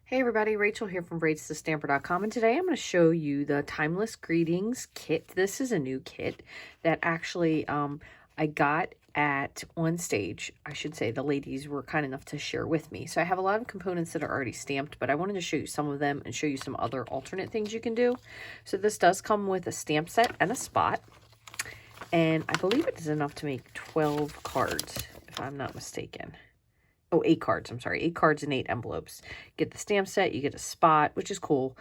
Hey everybody, Rachel here from braidstostamper.com, and today I'm going to show you the Timeless Greetings kit. This is a new kit that actually I got at On Stage. I should say the ladies were kind enough to share with me. So I have a lot of components that are already stamped, but I wanted to show you some of them and show you some other alternate things you can do. So this does come with a stamp set and a spot, and I believe it is enough to make 12 cards, if I'm not mistaken. Oh, 8 cards, I'm sorry, 8 cards and 8 envelopes. Get the stamp set, you get a spot, which is cool.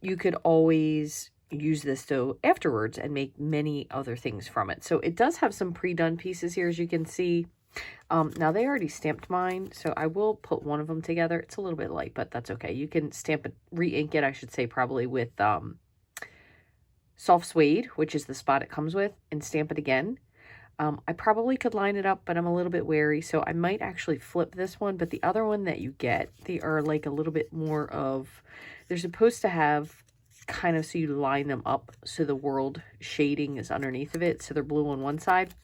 You could always use this though afterwards and make many other things from it. So it does have some pre-done pieces here, as you can see. Now they already stamped mine, so I will put one of them together. It's a little bit light, but that's okay. You can stamp it, re-ink it, I should say, probably with soft suede, which is the spot it comes with, and stamp it again. I probably could line it up, but I'm a little bit wary, so I might actually flip this one. But the other one that you get, they are like a little bit more of, they're supposed to have kind of, so you line them up so the world shading is underneath of it, so they're blue on one side.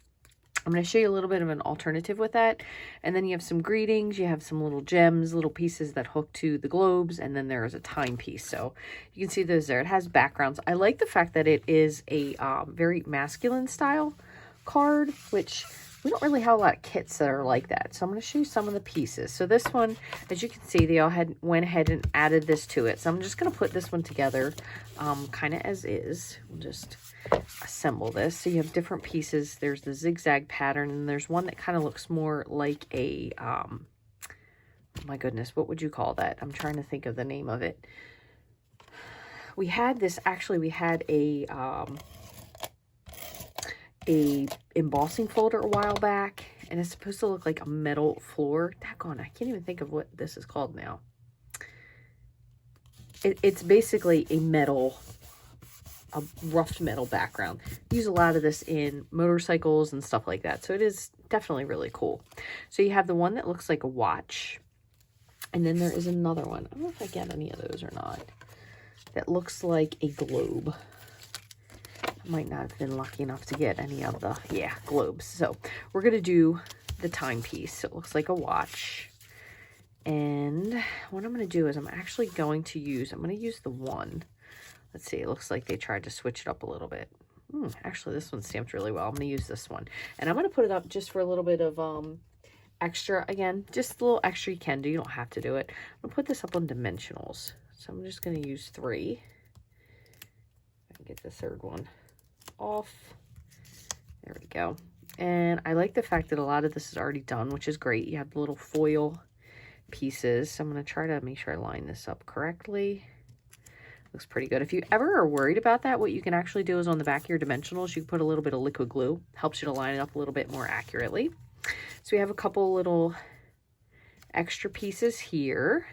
I'm going to show you a little bit of an alternative with that. And then you have some greetings, you have some little gems, little pieces that hook to the globes, and then there is a timepiece. So you can see those there. It has backgrounds. I like the fact that it is a very masculine style card, which we don't really have a lot of kits that are like that. So I'm going to show you some of the pieces. So this one, as you can see, they all went ahead and added this to it. So I'm just going to put this one together kind of as is. We'll just assemble this. So you have different pieces. There's the zigzag pattern, and there's one that kind of looks more like a oh my goodness, what would you call that? I'm trying to think of the name of it. We had this, actually we had a embossing folder a while back, and it's supposed to look like a metal floor. Daggone, I can't even think of what this is called now. It's basically a roughed metal background. Use a lot of this in motorcycles and stuff like that, so it is definitely really cool. So you have the one that looks like a watch, and then there is another one, I don't know if I get any of those or not, that looks like a globe. Might not have been lucky enough to get any of the, globes. So we're going to do the timepiece. So it looks like a watch. And what I'm going to do is I'm actually going to use the one. Let's see, it looks like they tried to switch it up a little bit. Actually, this one's stamped really well. I'm going to use this one. And I'm going to put it up just for a little bit of extra. Again, just a little extra you can do. You don't have to do it. I'm going to put this up on dimensionals. So I'm just going to use 3. I can get the third one off. There we go. And I like the fact that a lot of this is already done, which is great. You have the little foil pieces. So I'm going to try to make sure I line this up correctly. Looks pretty good. If you ever are worried about that, what you can actually do is on the back of your dimensionals, you can put a little bit of liquid glue. Helps you to line it up a little bit more accurately. So we have a couple little extra pieces here.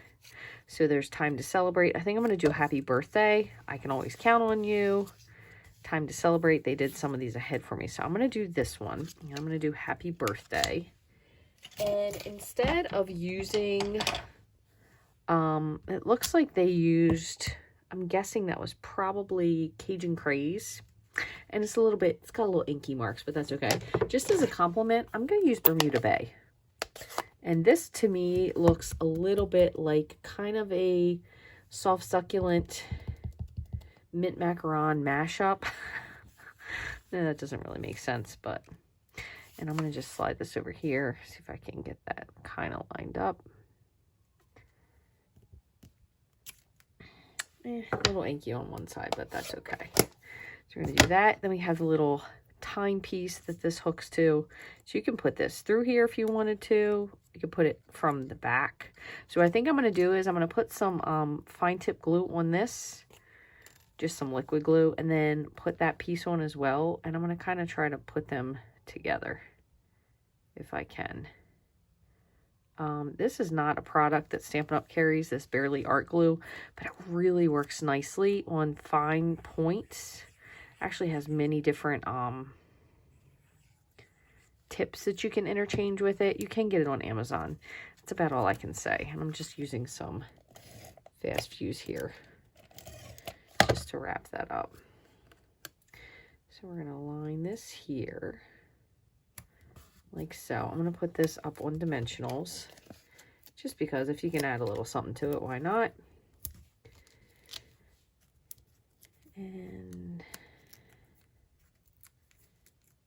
So there's time to celebrate. I think I'm going to do a happy birthday. I can always count on you. Time to celebrate. They did some of these ahead for me, so I'm going to do this one. I'm going to do happy birthday, and instead of using it looks like they used, I'm guessing that was probably Cajun Craze, and it's got a little inky marks, but that's okay. Just as a compliment, I'm going to use Bermuda Bay, and this to me looks a little bit like kind of a soft succulent mint macaron mashup. No, that doesn't really make sense, but, and I'm going to just slide this over here, see if I can get that kind of lined up. A little inky on one side, but that's okay. So we're going to do that. Then we have the little timepiece that this hooks to. So you can put this through here if you wanted to. You can put it from the back. So what I think I'm going to do is I'm going to put some fine tip glue on this. Just some liquid glue, and then put that piece on as well. And I'm going to kind of try to put them together if I can. This is not a product that Stampin' Up! Carries, this Barely Art Glue, but it really works nicely on fine points. Actually has many different tips that you can interchange with it. You can get it on Amazon. That's about all I can say. And I'm just using some fast fuse here just to wrap that up. So we're going to line this here like so. I'm going to put this up on dimensionals just because if you can add a little something to it, why not? And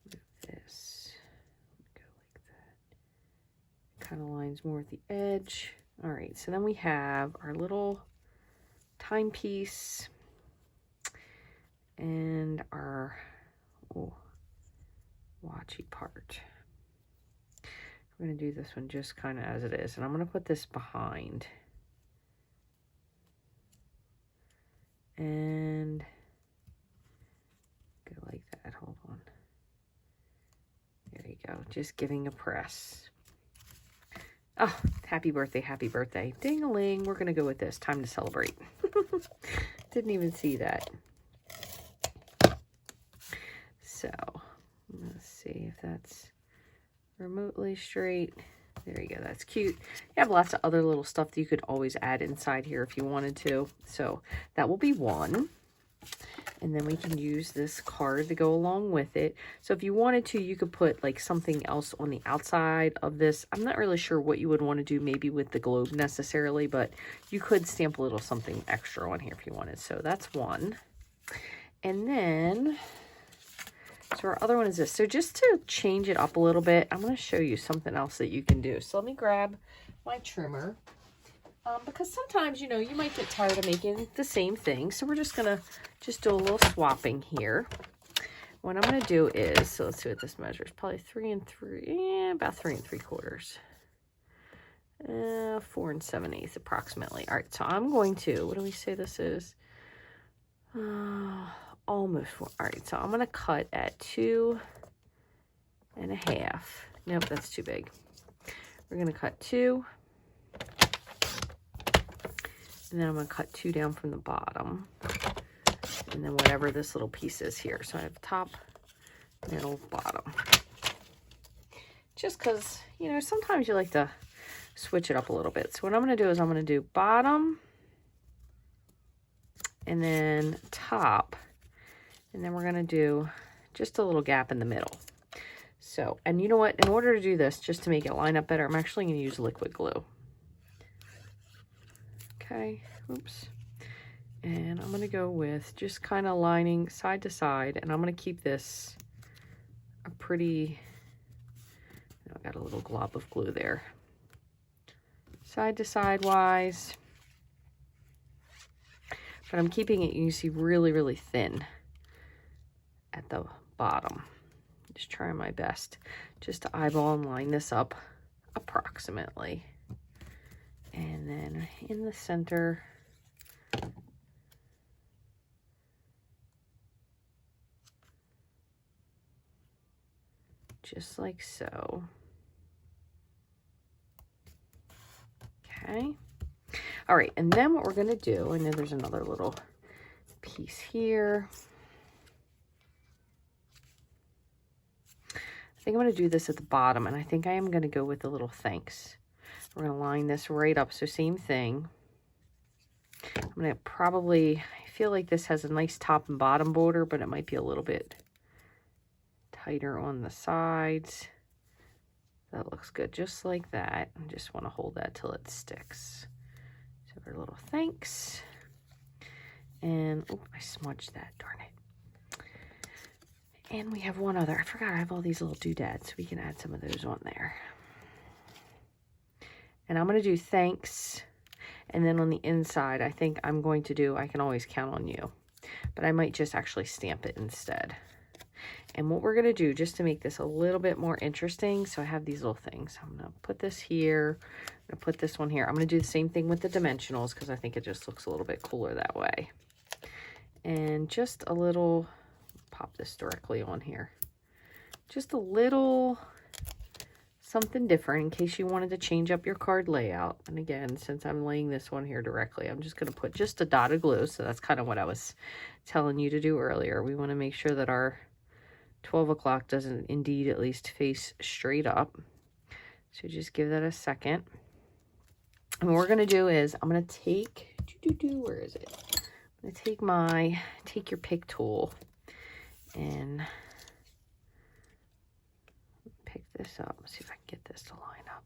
move this, go like that. Kind of lines more at the edge. All right, so then we have our little timepiece and our watchy part. I'm going to do this one just kind of as it is, and I'm going to put this behind. And go like that. Hold on. There you go. Just giving a press. Oh, happy birthday, happy birthday. Ding-a-ling. We're going to go with this. Time to celebrate. Didn't even see that. So, let's see if that's remotely straight. There you go. That's cute. You have lots of other little stuff that you could always add inside here if you wanted to. So, that will be one. And then we can use this card to go along with it. So if you wanted to, you could put like something else on the outside of this. I'm not really sure what you would want to do maybe with the globe necessarily, but you could stamp a little something extra on here if you wanted. So that's one. And then, so our other one is this. So just to change it up a little bit, I'm going to show you something else that you can do. So let me grab my trimmer. Because sometimes, you know, you might get tired of making the same thing. So we're just going to do a little swapping here. What I'm going to do is, so let's see what this measures. Probably 3 and 3, about 3 3/4. 4 7/8 approximately. All right, so I'm going to, what do we say this is? Almost 4. All right, so I'm going to cut at 2 1/2. Nope, that's too big. We're going to cut 2. And then I'm going to cut 2 down from the bottom. And then whatever this little piece is here. So I have top, middle, bottom. Just because, you know, sometimes you like to switch it up a little bit. So what I'm going to do is I'm going to do bottom. And then top. And then we're going to do just a little gap in the middle. So, and you know what? In order to do this, just to make it line up better, I'm actually going to use liquid glue. Okay, oops. And I'm going to go with just kind of lining side to side, and I'm going to keep this a pretty, I got a little glob of glue there. Side to side wise. But I'm keeping it, you can see, really, really thin at the bottom. Just trying my best just to eyeball and line this up approximately. And then in the center, just like so. Okay. All right, and then what we're going to do, I know there's another little piece here. I think I'm going to do this at the bottom, and I think I am going to go with the little thanks. We're going to line this right up, so same thing. I'm going to probably, I feel like this has a nice top and bottom border, but it might be a little bit tighter on the sides. That looks good, just like that. I just want to hold that till it sticks. So our little thanks. And, oh, I smudged that, darn it. And we have one other. I forgot I have all these little doodads, so we can add some of those on there. And I'm going to do thanks. And then on the inside, I think I'm going to do, I can always count on you. But I might just actually stamp it instead. And what we're going to do, just to make this a little bit more interesting, so I have these little things. I'm going to put this here. I'm going to put this one here. I'm going to do the same thing with the dimensionals because I think it just looks a little bit cooler that way. And just a little, pop this directly on here. Just a little something different in case you wanted to change up your card layout. And again, since I'm laying this one here directly, I'm just going to put just a dot of glue. So that's kind of what I was telling you to do earlier. We want to make sure that our 12 o'clock doesn't indeed at least face straight up. So just give that a second. And what we're going to do is I'm going to take, where is it? I'm going to take your pick tool and pick this up. Let's see if I can get this to line up.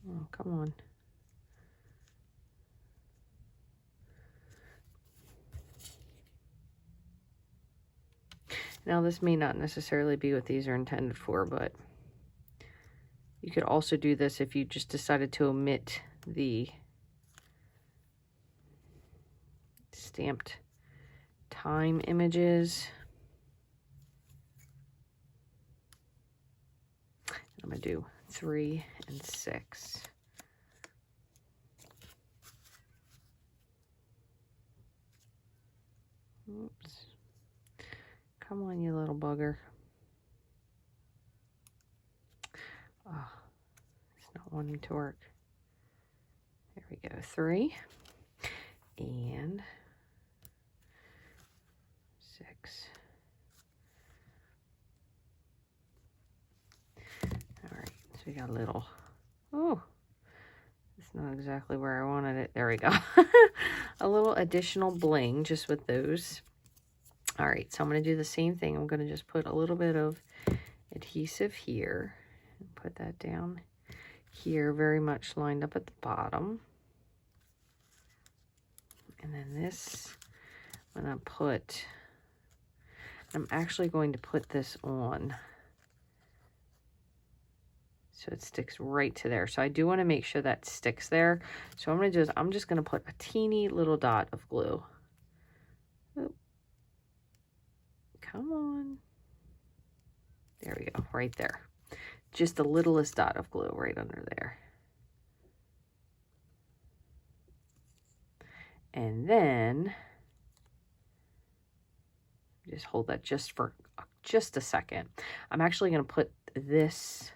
Oh, come on. Now, this may not necessarily be what these are intended for, but you could also do this if you just decided to omit the stamped time images. I'm going to do 3 and 6. Oops. Come on, you little bugger. Oh, it's not wanting to work. There we go. 3 and 6. All right, so we got a little, oh, it's not exactly where I wanted it. There we go. A little additional bling just with those. All right, so I'm going to do the same thing. I'm going to just put a little bit of adhesive here and put that down here, very much lined up at the bottom. And then this, I'm actually going to put this on so it sticks right to there. So I do want to make sure that sticks there. So what I'm going to do is I'm just going to put a teeny little dot of glue. Oh. Come on. There we go, right there. Just the littlest dot of glue right under there. And then just hold that just for just a second. I'm actually going to put this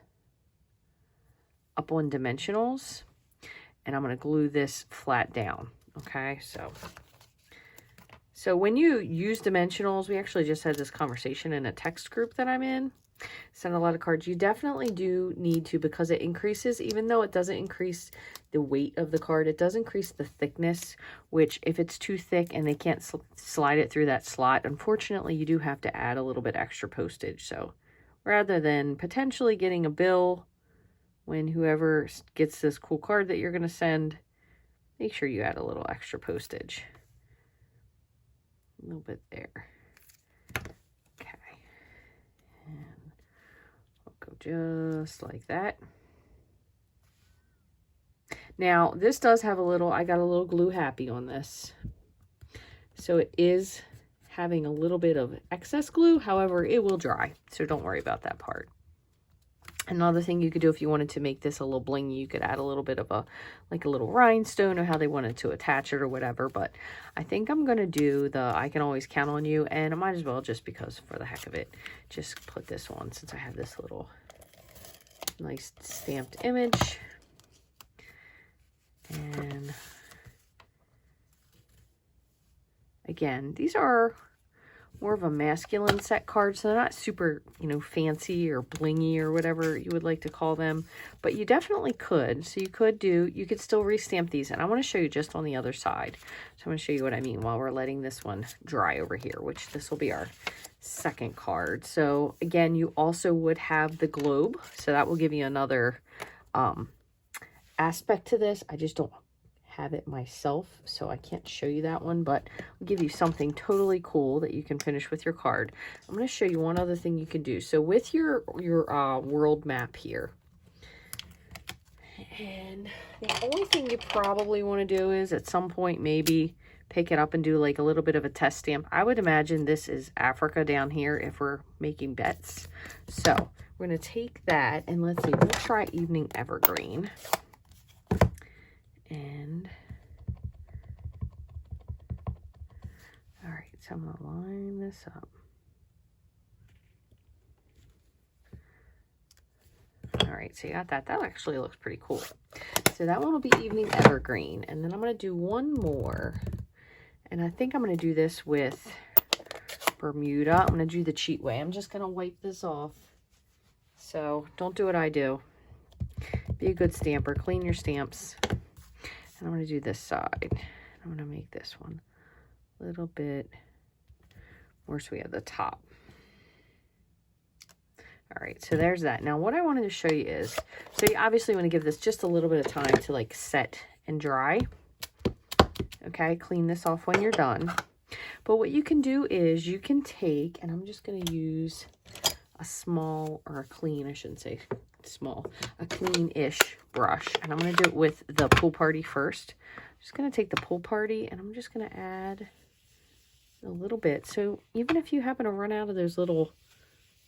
up on dimensionals, and I'm going to glue this flat down. Okay, so when you use dimensionals, we actually just had this conversation in a text group that I'm in. Send a lot of cards. You definitely do need to, because it increases, even though it doesn't increase the weight of the card, it does increase the thickness, which if it's too thick and they can't slide it through that slot, unfortunately, you do have to add a little bit extra postage. So rather than potentially getting a bill when whoever gets this cool card that you're going to send, make sure you add a little extra postage. A little bit there. Okay. And I'll go just like that. Now, this does have a little, I got a little glue happy on this. So it is having a little bit of excess glue. However, it will dry. So don't worry about that part. Another thing you could do if you wanted to make this a little blingy, you could add a little bit of like a little rhinestone, or how they wanted to attach it or whatever. But I think I'm going to do the I Can Always Count on You, and I might as well, just because for the heck of it, just put this on since I have this little nice stamped image. And again, these are more of a masculine set card, so they're not super, you know, fancy or blingy or whatever you would like to call them, but you definitely could. So you could still restamp these, and I want to show you just on the other side. So I'm going to show you what I mean while we're letting this one dry over here, which this will be our second card. So again, you also would have the globe, so that will give you another aspect to this. I just don't have it myself, so I can't show you that one, but I'll give you something totally cool that you can finish with your card. I'm going to show you one other thing you can do. So with your world map here, and the only thing you probably want to do is at some point maybe pick it up and do like a little bit of a test stamp. I would imagine this is Africa down here if we're making bets. So we're going to take that, and let's see, we'll try Evening Evergreen. And all right, so I'm going to line this up. All right, so you got that. That actually looks pretty cool. So that one will be Evening Evergreen. And then I'm going to do one more. And I think I'm going to do this with Bermuda. I'm going to do the cheat way. I'm just going to wipe this off. So don't do what I do. Be a good stamper. Clean your stamps. And I'm going to do this side. I'm going to make this one a little bit more so we have the top. All right, so there's that. Now what I wanted to show you is, so you obviously want to give this just a little bit of time to like set and dry. Okay, clean this off when you're done. But what you can do is you can take, and I'm just going to use a small, or a clean, I shouldn't say small, a clean-ish brush. And I'm going to do it with the Pool Party first. I'm just going to take the Pool Party and I'm just going to add a little bit. So even if you happen to run out of those little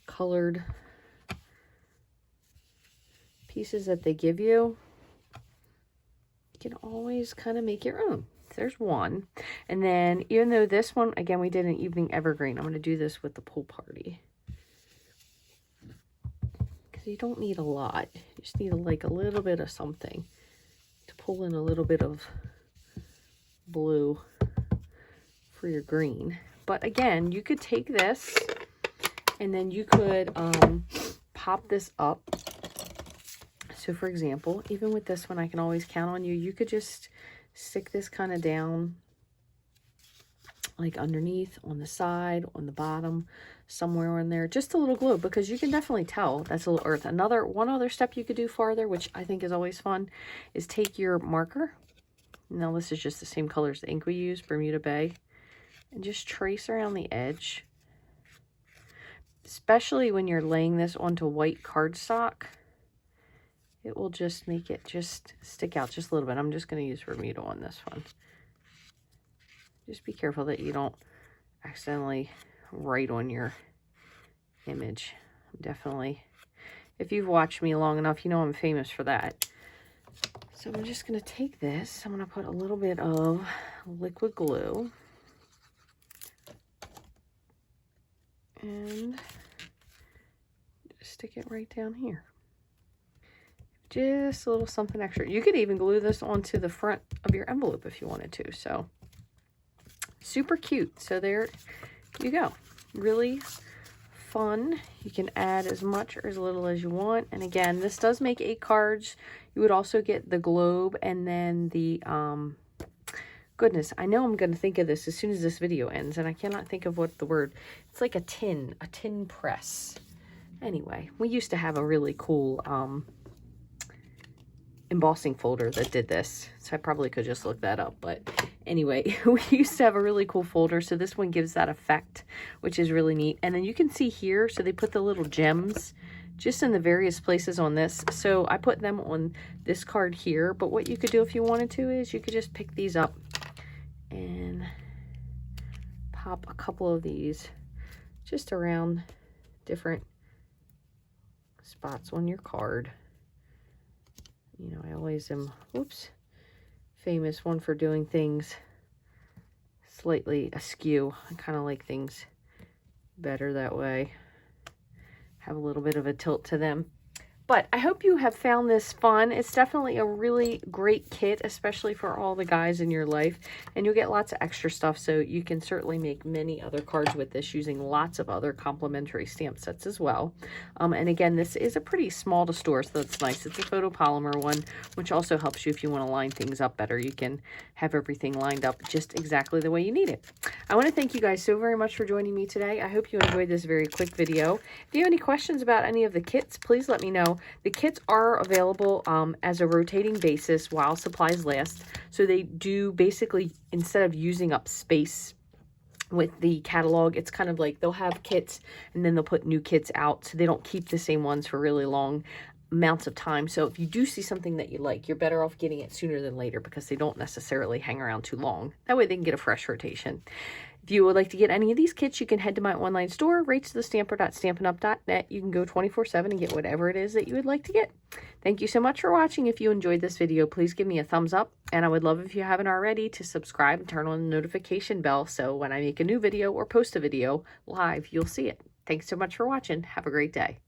colored pieces that they give you, you can always kind of make your own. There's one. And then even though this one, again, we did an evening evergreen, I'm going to do this with the Pool Party. Because you don't need a lot. You just need like a little bit of something to pull in a little bit of blue for your green. But again, you could take this and then you could pop this up. So for example, even with this one, I can always count on you. You could just stick this kind of down, like underneath, on the side, on the bottom, somewhere in there. Just a little glue, because you can definitely tell that's a little earth. One other step you could do farther, which I think is always fun, is take your marker. Now this is just the same color as the ink we use, Bermuda Bay, and just trace around the edge. Especially when you're laying this onto white cardstock, it will just make it just stick out just a little bit. I'm just going to use Bermuda on this one. Just be careful that you don't accidentally write on your image. Definitely, if you've watched me long enough, you know I'm famous for that. So I'm just going to take this. I'm going to put a little bit of liquid glue. And just stick it right down here. Just a little something extra. You could even glue this onto the front of your envelope if you wanted to. So super cute. So there you go. Really fun. You can add as much or as little as you want. And again, this does make 8 cards. You would also get the globe and then the goodness, I know I'm going to think of this as soon as this video ends, and I cannot think of what the word, it's like a tin press. Anyway, we used to have a really cool embossing folder that did this, so I probably could just look that up. But anyway, we used to have a really cool folder, so this one gives that effect, which is really neat. And then you can see here, so they put the little gems just in the various places on this. So I put them on this card here, but what you could do if you wanted to is you could just pick these up and pop a couple of these just around different spots on your card. You know, I always am, whoops, famous one for doing things slightly askew. I kind of like things better that way. Have a little bit of a tilt to them. But I hope you have found this fun. It's definitely a really great kit, especially for all the guys in your life. And you'll get lots of extra stuff, so you can certainly make many other cards with this using lots of other complimentary stamp sets as well. And again, this is a pretty small to store, so that's nice. It's a photopolymer one, which also helps you if you want to line things up better. You can have everything lined up just exactly the way you need it. I want to thank you guys so very much for joining me today. I hope you enjoyed this very quick video. If you have any questions about any of the kits, please let me know. The kits are available as a rotating basis while supplies last. So they do basically, instead of using up space with the catalog, it's kind of like they'll have kits and then they'll put new kits out, so they don't keep the same ones for really long amounts of time. So if you do see something that you like, you're better off getting it sooner than later, because they don't necessarily hang around too long. That way they can get a fresh rotation. If you would like to get any of these kits, you can head to my online store, ratesthestamper.stampinup.net. You can go 24/7 and get whatever it is that you would like to get. Thank you so much for watching. If you enjoyed this video, please give me a thumbs up. And I would love, if you haven't already, to subscribe and turn on the notification bell, so when I make a new video or post a video live, you'll see it. Thanks so much for watching. Have a great day.